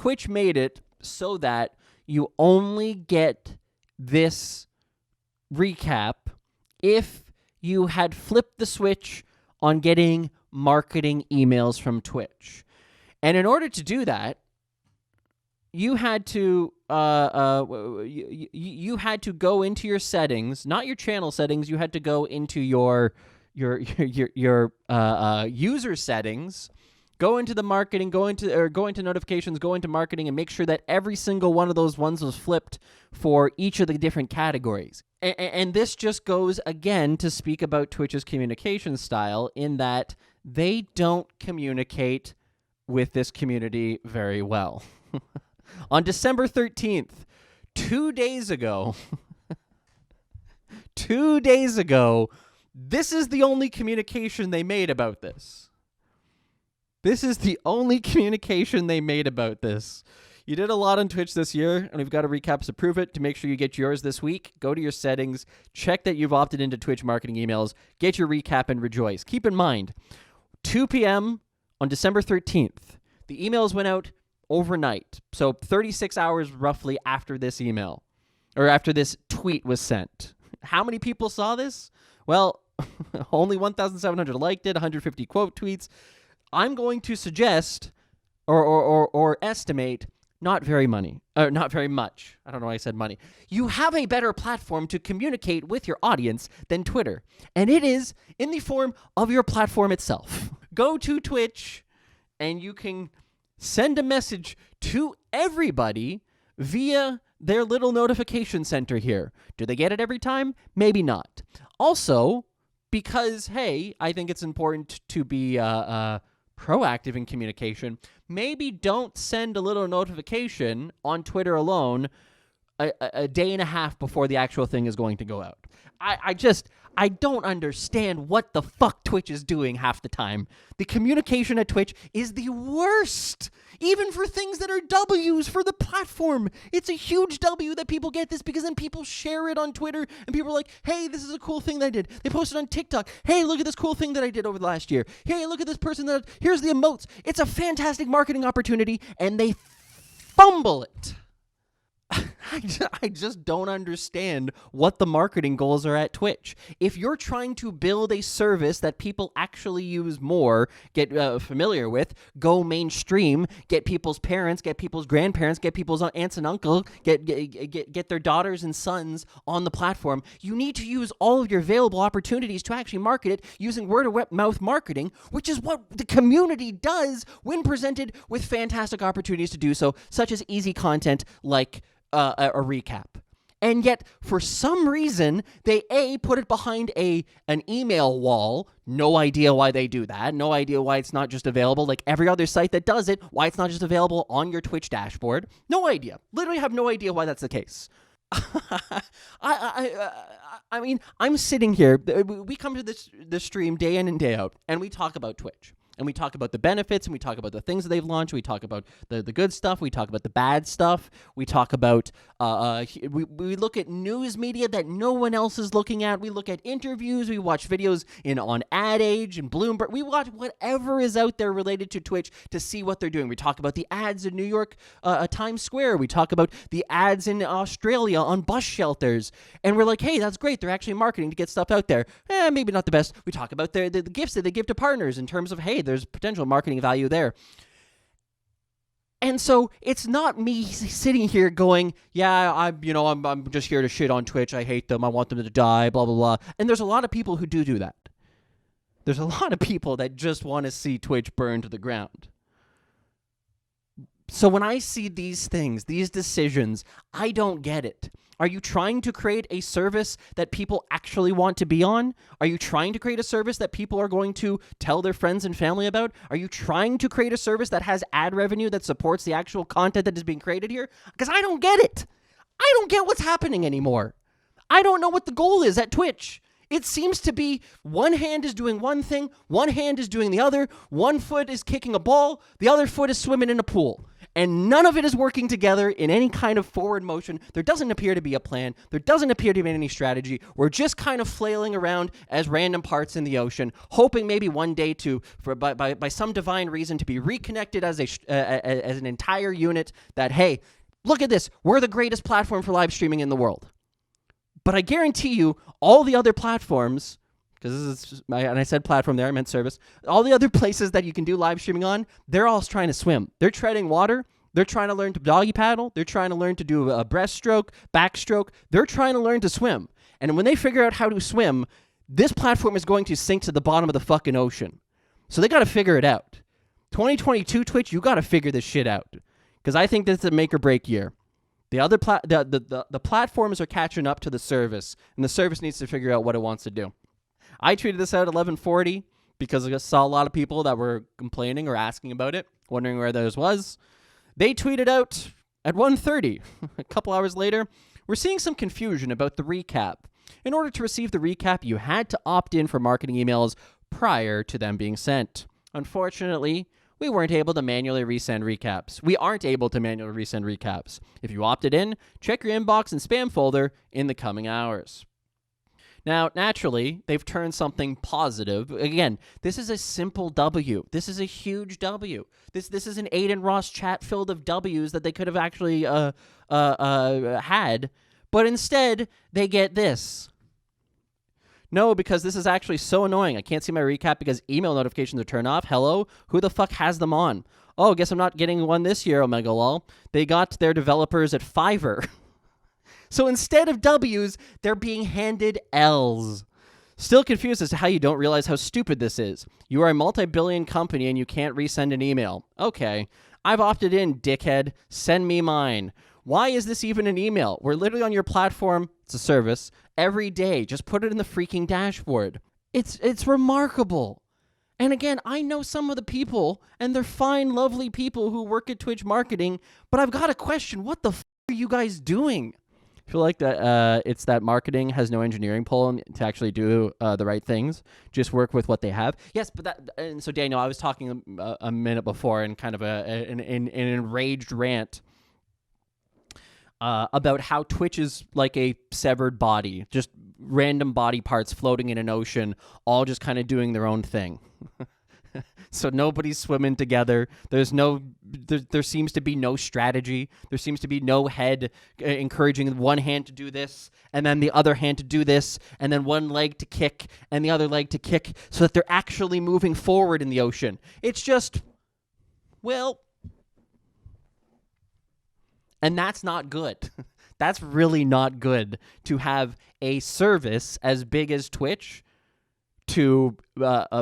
Twitch made it so that you only get this recap if you had flipped the switch on getting marketing emails from Twitch. And in order to do that, you had to you had to go into your settings, not your channel settings. You had to go into your user settings, go into the marketing, go into notifications, go into marketing, and make sure that every single one of those ones was flipped for each of the different categories. And this just goes again to speak about Twitch's communication style, in that they don't communicate with this community very well. On December 13th, 2 days ago, this is the only communication they made about this. This is the only communication they made about this. You did a lot on Twitch this year, and we've got a recap to prove it. To make sure you get yours this week, go to your settings, check that you've opted into Twitch marketing emails, get your recap, and rejoice. Keep in mind, 2 p.m. on December 13th, the emails went out overnight. So 36 hours roughly after this email, or after this tweet was sent. How many people saw this? Well, only 1,700 liked it, 150 quote tweets. I'm going to suggest or estimate not very much. I don't know why I said money. You have a better platform to communicate with your audience than Twitter, and it is in the form of your platform itself. Go to Twitch, and you can send a message to everybody via their little notification center here. Do they get it every time? Maybe not. Also, because, hey, I think it's important to be proactive in communication, maybe don't send a little notification on Twitter alone a day and a half before the actual thing is going to go out. I don't understand what the fuck Twitch is doing half the time. The communication at Twitch is the worst, even for things that are W's for the platform. It's a huge W that people get this, because then people share it on Twitter, and people are like, hey, this is a cool thing that I did. They post it on TikTok. Hey, look at this cool thing that I did over the last year. Hey, look at this person here's the emotes. It's a fantastic marketing opportunity, and they fumble it. I just don't understand what the marketing goals are at Twitch. If you're trying to build a service that people actually use more, get familiar with, go mainstream, get people's parents, get people's grandparents, get people's aunts and uncles, get their daughters and sons on the platform, you need to use all of your available opportunities to actually market it using word-of-mouth marketing, which is what the community does when presented with fantastic opportunities to do so, such as easy content like a recap. And yet, for some reason, they put it behind an email wall. No idea why they do that. No idea why it's not just available like every other site that does it. Why it's not just available on your Twitch dashboard. No idea. Literally have no idea why that's the case. I mean, I'm sitting here. We come to this stream day in and day out, and we talk about Twitch. And we talk about the benefits, and we talk about the things that they've launched. We talk about the good stuff. We talk about the bad stuff. We talk about, we look at news media that no one else is looking at. We look at interviews. We watch videos on Ad Age and Bloomberg. We watch whatever is out there related to Twitch to see what they're doing. We talk about the ads in New York, Times Square. We talk about the ads in Australia on bus shelters. And we're like, hey, that's great. They're actually marketing to get stuff out there. Maybe not the best. We talk about the gifts that they give to partners in terms of, hey, there's potential marketing value there. And so it's not me sitting here going, yeah, I'm just here to shit on Twitch. I hate them. I want them to die, blah, blah, blah. And there's a lot of people who do that. There's a lot of people that just want to see Twitch burn to the ground. So when I see these things, these decisions, I don't get it. Are you trying to create a service that people actually want to be on? Are you trying to create a service that people are going to tell their friends and family about? Are you trying to create a service that has ad revenue that supports the actual content that is being created here? Because I don't get it. I don't get what's happening anymore. I don't know what the goal is at Twitch. It seems to be one hand is doing one thing, one hand is doing the other, one foot is kicking a ball, the other foot is swimming in a pool. And none of it is working together in any kind of forward motion. There doesn't appear to be a plan. There doesn't appear to be any strategy. We're just kind of flailing around as random parts in the ocean, hoping maybe one day by some divine reason to be reconnected as an entire unit that, hey, look at this. We're the greatest platform for live streaming in the world. But I guarantee you, all the other platforms, because and I said platform there, I meant service, all the other places that you can do live streaming on, they're all trying to swim. They're treading water. They're trying to learn to doggy paddle. They're trying to learn to do a breaststroke, backstroke. They're trying to learn to swim. And when they figure out how to swim, this platform is going to sink to the bottom of the fucking ocean. So they got to figure it out. 2022 Twitch, you got to figure this shit out. Because I think this is a make or break year. The platforms are catching up to the service, and the service needs to figure out what it wants to do. I tweeted this out at 11:40 because I saw a lot of people that were complaining or asking about it, wondering where theirs was. They tweeted out at 1:30. A couple hours later, we're seeing some confusion about the recap. In order to receive the recap, you had to opt in for marketing emails prior to them being sent. Unfortunately, we weren't able to manually resend recaps. We aren't able to manually resend recaps. If you opted in, check your inbox and spam folder in the coming hours. Now, naturally, they've turned something positive. Again, this is a simple W. This is a huge W. This is an Aiden Ross chat filled of W's that they could have actually had, but instead, they get this. No, because this is actually so annoying. I can't see my recap because email notifications are turned off. Hello? Who the fuck has them on? Oh, guess I'm not getting one this year, Omega Lol. They got their developers at Fiverr. So instead of W's, they're being handed L's. Still confused as to how you don't realize how stupid this is. You are a multi-billion company and you can't resend an email. Okay. I've opted in, dickhead. Send me mine. Why is this even an email? We're literally on your platform. It's a service. Every day. Just put it in the freaking dashboard. It's remarkable. And again, I know some of the people, and they're fine, lovely people who work at Twitch marketing, but I've got a question. What the f*** are you guys doing? I feel like that it's that marketing has no engineering pull to actually do the right things. Just work with what they have. Yes, but and so Daniel, I was talking a minute before in kind of an enraged rant about how Twitch is like a severed body, just random body parts floating in an ocean, all just kind of doing their own thing. So nobody's swimming together. There seems to be no strategy. There seems to be no head encouraging one hand to do this, and then the other hand to do this, and then one leg to kick, and the other leg to kick, so that they're actually moving forward in the ocean. It's just, well, and that's not good. That's really not good to have a service as big as Twitch to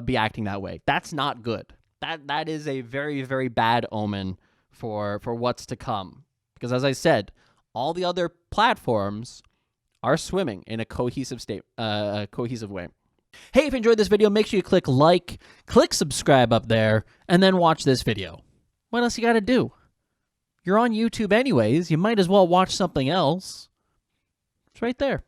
be acting that way. That's not good. That is a very, very bad omen for what's to come. Because as I said, all the other platforms are swimming in a cohesive way. Hey, if you enjoyed this video, make sure you click like, click subscribe up there, and then watch this video. What else you got to do? You're on YouTube anyways. You might as well watch something else. It's right there.